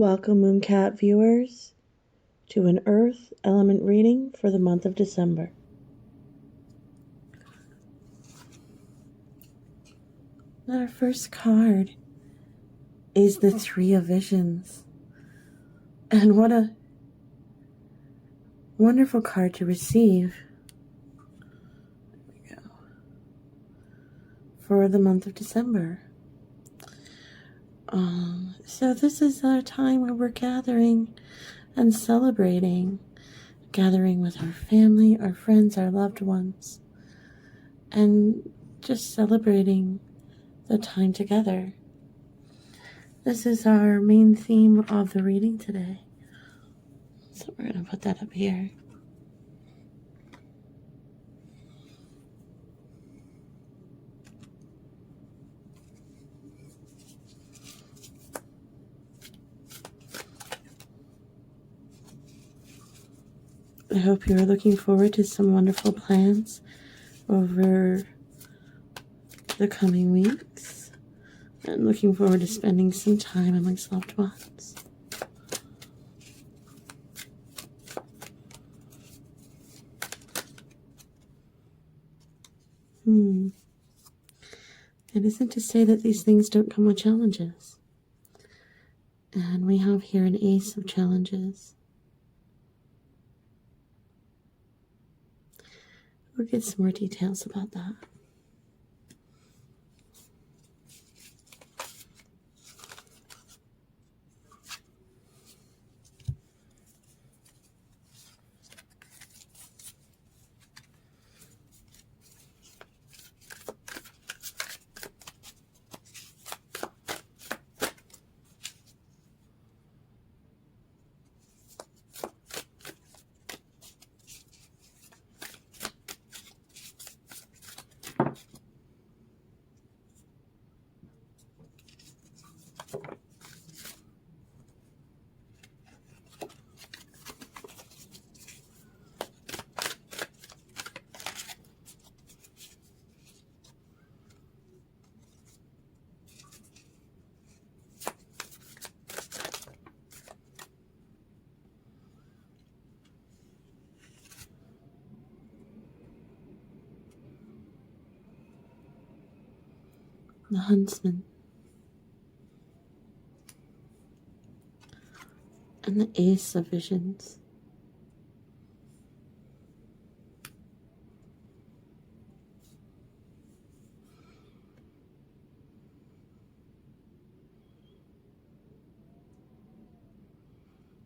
Welcome, Mooncat viewers, to an Earth element reading for the month of December. Our first card is the Three of Visions. And what a wonderful card to receive. There we go. For the month of December. So this is our time where we're gathering and celebrating. Gathering with our family, our friends, our loved ones. And just celebrating the time together. This is our main theme of the reading today. So we're going to put that up here. I hope you're looking forward to some wonderful plans over the coming weeks. And looking forward to spending some time amongst loved ones. It isn't to say that these things don't come with challenges. And we have here an ace of challenges. We'll get some more details about that. The Huntsman. And the Ace of Visions.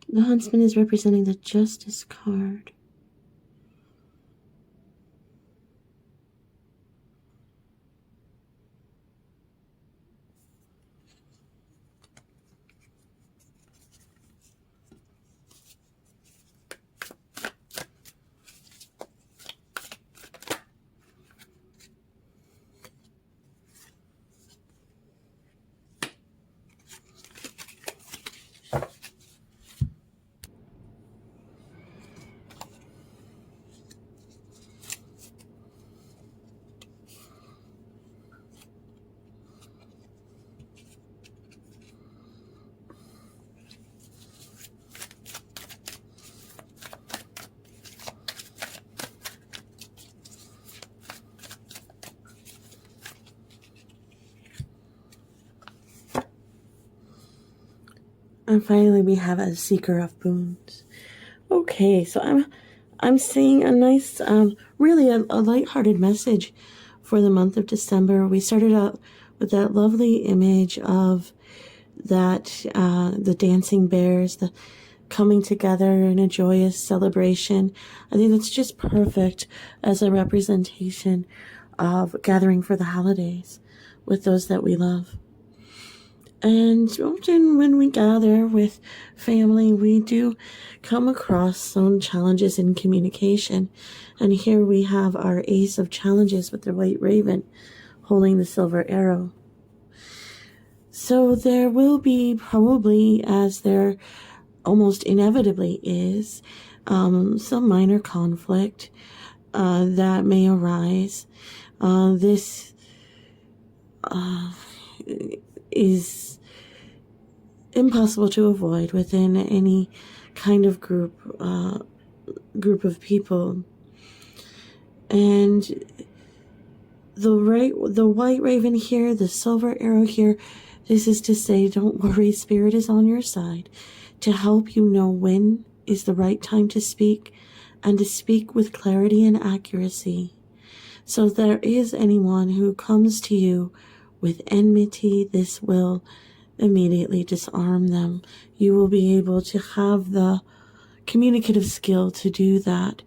The Huntsman is representing the Justice card. And finally, we have a Seeker of Boons. Okay, so I'm seeing a nice, really a lighthearted message for the month of December. We started out with that lovely image of that the dancing bears, the coming together in a joyous celebration. I think that's just perfect as a representation of gathering for the holidays with those that we love. And often when we gather with family, we do come across some challenges in communication. And here we have our Ace of Challenges with the White Raven holding the silver arrow. So there will be probably, as there almost inevitably is, some minor conflict that may arise. This is impossible to avoid within any kind of group of people. And the white raven here, the silver arrow here, this is to say, don't worry, Spirit is on your side to help you know when is the right time to speak, and to speak with clarity and accuracy. So if there is anyone who comes to you with enmity, this will immediately disarm them. You will be able to have the communicative skill to do that.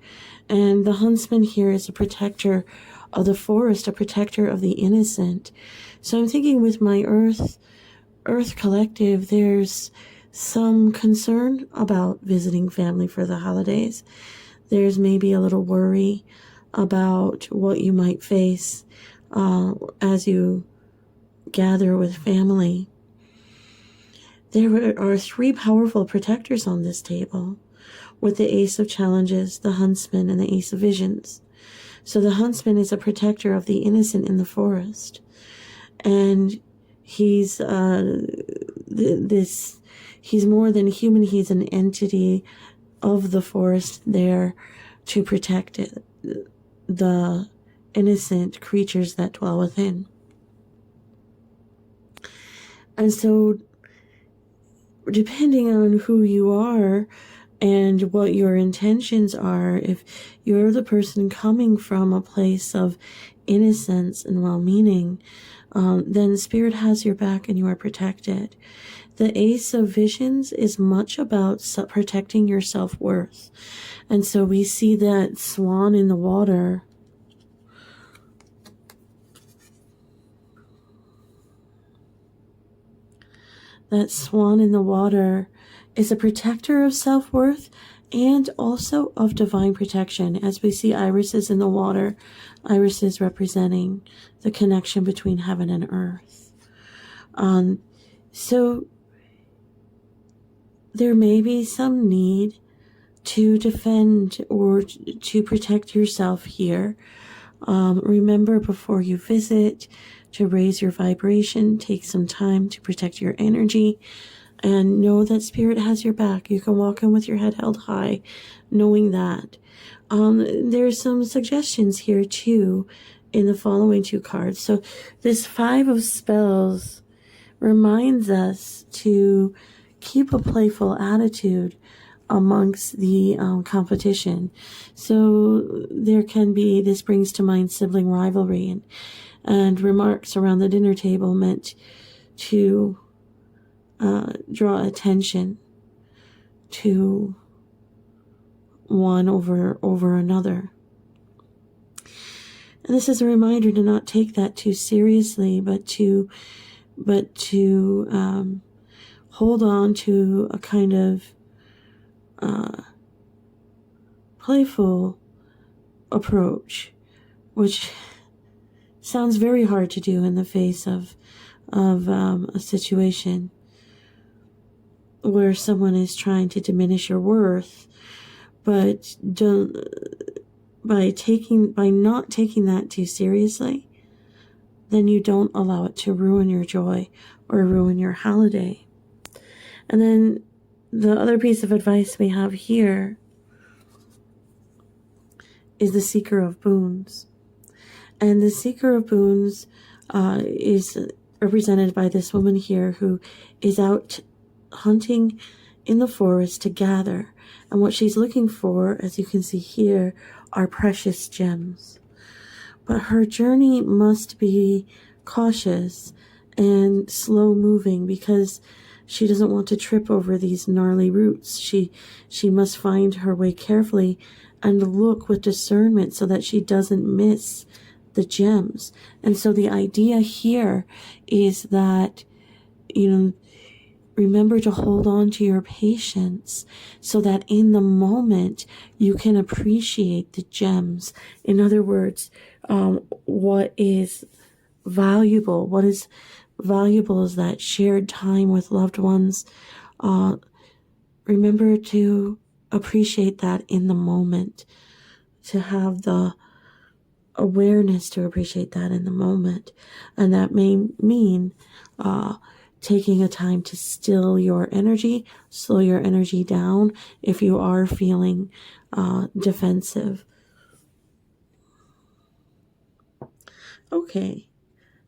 And the huntsman here is a protector of the forest, a protector of the innocent. So I'm thinking with my Earth Collective, there's some concern about visiting family for the holidays. There's maybe a little worry about what you might face as you gather with family. There are 3 powerful protectors on this table, with the Ace of Challenges, the Huntsman, and the Ace of Visions. So the Huntsman is a protector of the innocent in the forest, and he's he's more than human. He's an entity of the forest there to protect the innocent creatures that dwell within. And so, depending on who you are and what your intentions are, if you're the person coming from a place of innocence and well-meaning, then Spirit has your back and you are protected. The Ace of Visions is much about protecting your self-worth. And so we see that swan in the water. That swan in the water is a protector of self-worth and also of divine protection. As we see irises in the water, irises representing the connection between heaven and earth. So there may be some need to defend or to protect yourself here. Remember, before you visit, to raise your vibration, take some time to protect your energy, and know that Spirit has your back. You can walk in with your head held high, knowing that. There's some suggestions here too in the following 2 cards. So this 5 of Spells reminds us to keep a playful attitude amongst the competition. So there can be, this brings to mind sibling rivalry and remarks around the dinner table meant to draw attention to one over another. And this is a reminder to not take that too seriously, but to hold on to a kind of playful approach, which sounds very hard to do in the face of a situation where someone is trying to diminish your worth, but by not taking that too seriously, then you don't allow it to ruin your joy or ruin your holiday. And then the other piece of advice we have here is the Seeker of Boons. And the Seeker of Boons is represented by this woman here who is out hunting in the forest to gather. And what she's looking for, as you can see here, are precious gems. But her journey must be cautious and slow moving because she doesn't want to trip over these gnarly roots. She must find her way carefully and look with discernment so that she doesn't miss the gems. And so the idea here is that, remember to hold on to your patience so that in the moment you can appreciate the gems. In other words, what is valuable is that shared time with loved ones. Remember to appreciate that in the moment, to have the awareness to appreciate that in the moment. And that may mean taking a time to still your energy, slow your energy down if you are feeling defensive. Okay,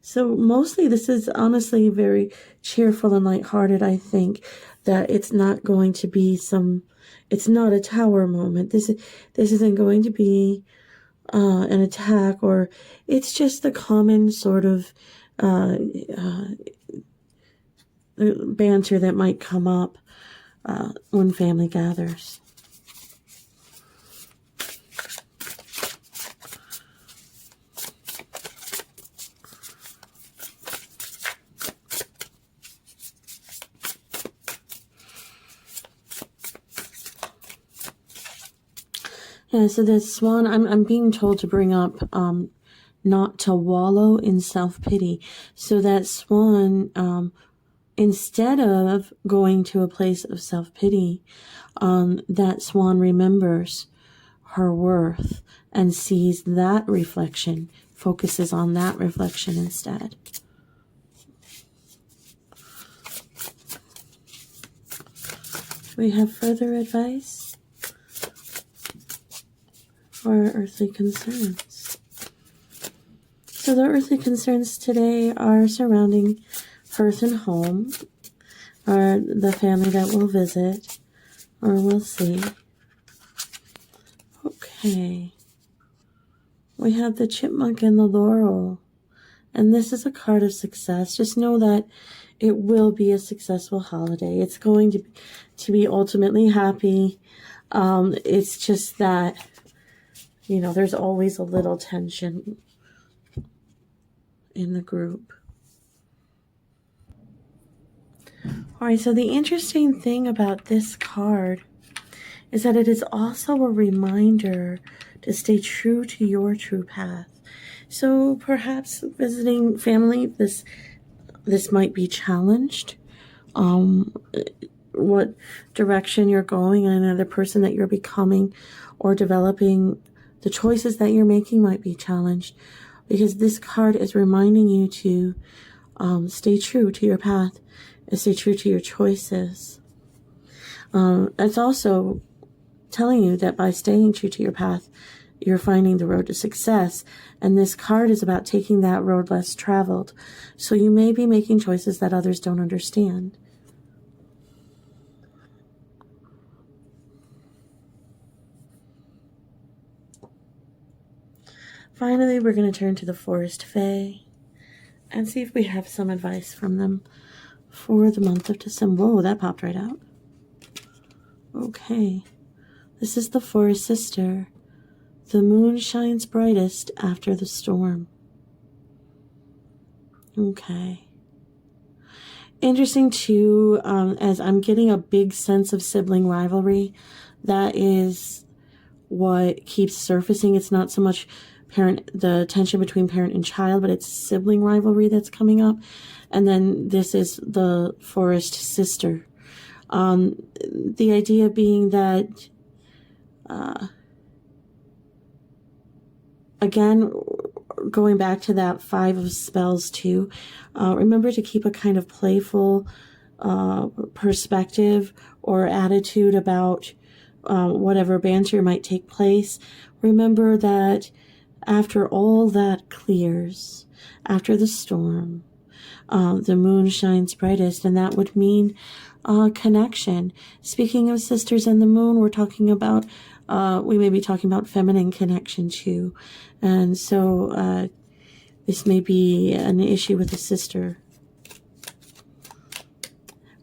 so mostly this is honestly very cheerful and lighthearted. I think that it's not going to be it's not a tower moment. This isn't going to be an attack, or it's just the common sort of banter that might come up when family gathers. Yeah, so the swan, I'm being told to bring up not to wallow in self-pity. So that swan, instead of going to a place of self-pity, that swan remembers her worth and sees that reflection, focuses on that reflection instead. We have further advice for earthly concerns. So the earthly concerns today are surrounding hearth and home, or the family that we'll visit, or we'll see. Okay. We have the chipmunk and the laurel, and this is a card of success. Just know that it will be a successful holiday. It's going to be ultimately happy. It's just that, you know, there's always a little tension in the group. All right, so the interesting thing about this card is that it is also a reminder to stay true to your true path. So perhaps visiting family, this might be challenged. What direction you're going and another person that you're becoming or developing, the choices that you're making might be challenged, because this card is reminding you to stay true to your path and stay true to your choices. It's also telling you that by staying true to your path, you're finding the road to success. And this card is about taking that road less traveled. So you may be making choices that others don't understand. Finally, we're going to turn to the Forest Fae and see if we have some advice from them for the month of December. Whoa, that popped right out. Okay. This is the Forest Sister. The moon shines brightest after the storm. Okay. Interesting too, as I'm getting a big sense of sibling rivalry. That is what keeps surfacing. It's not so much the tension between parent and child, but it's sibling rivalry that's coming up. And then this is the Forest Sister. The idea being that, again, going back to that 5 of spells too, remember to keep a kind of playful perspective or attitude about whatever banter might take place. Remember that after all that clears, after the storm, the moon shines brightest, and that would mean connection. Speaking of sisters and the moon, we're talking about, we may be talking about feminine connection too. And so this may be an issue with a sister.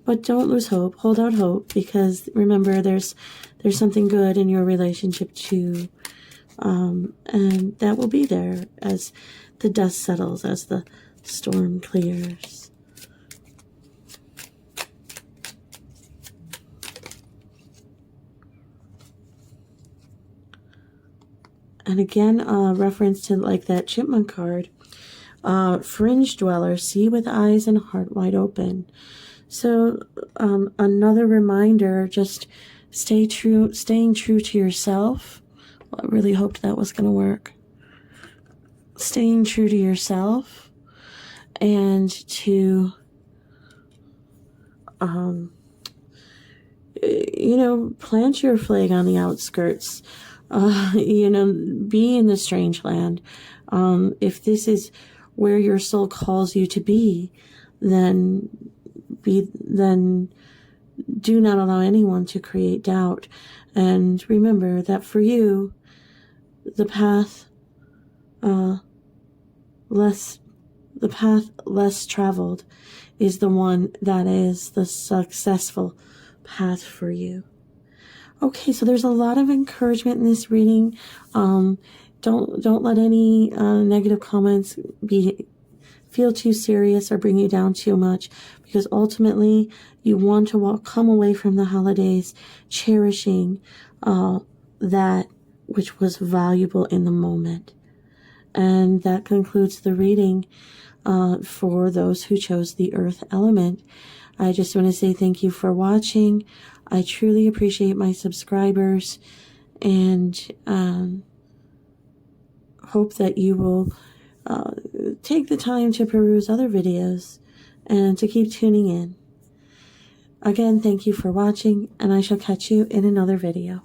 But don't lose hope. Hold out hope, because remember, there's something good in your relationship too. And that will be there as the dust settles, as the storm clears. And again, reference to like that chipmunk card, fringe dweller, see with eyes and heart wide open. So another reminder, just staying true to yourself. Well, I really hoped that was going to work. Staying true to yourself and to plant your flag on the outskirts. Be in the strange land. If this is where your soul calls you to be, then do not allow anyone to create doubt. And remember that for you, the path less traveled is the one that is the successful path for you. Okay, so there's a lot of encouragement in this reading. Don't let any negative comments feel too serious or bring you down too much, because ultimately you want to come away from the holidays cherishing that which was valuable in the moment. And that concludes the reading for those who chose the earth element. I just want to say thank you for watching. I truly appreciate my subscribers, and hope that you will take the time to peruse other videos and to keep tuning in. Again, thank you for watching, and I shall catch you in another video.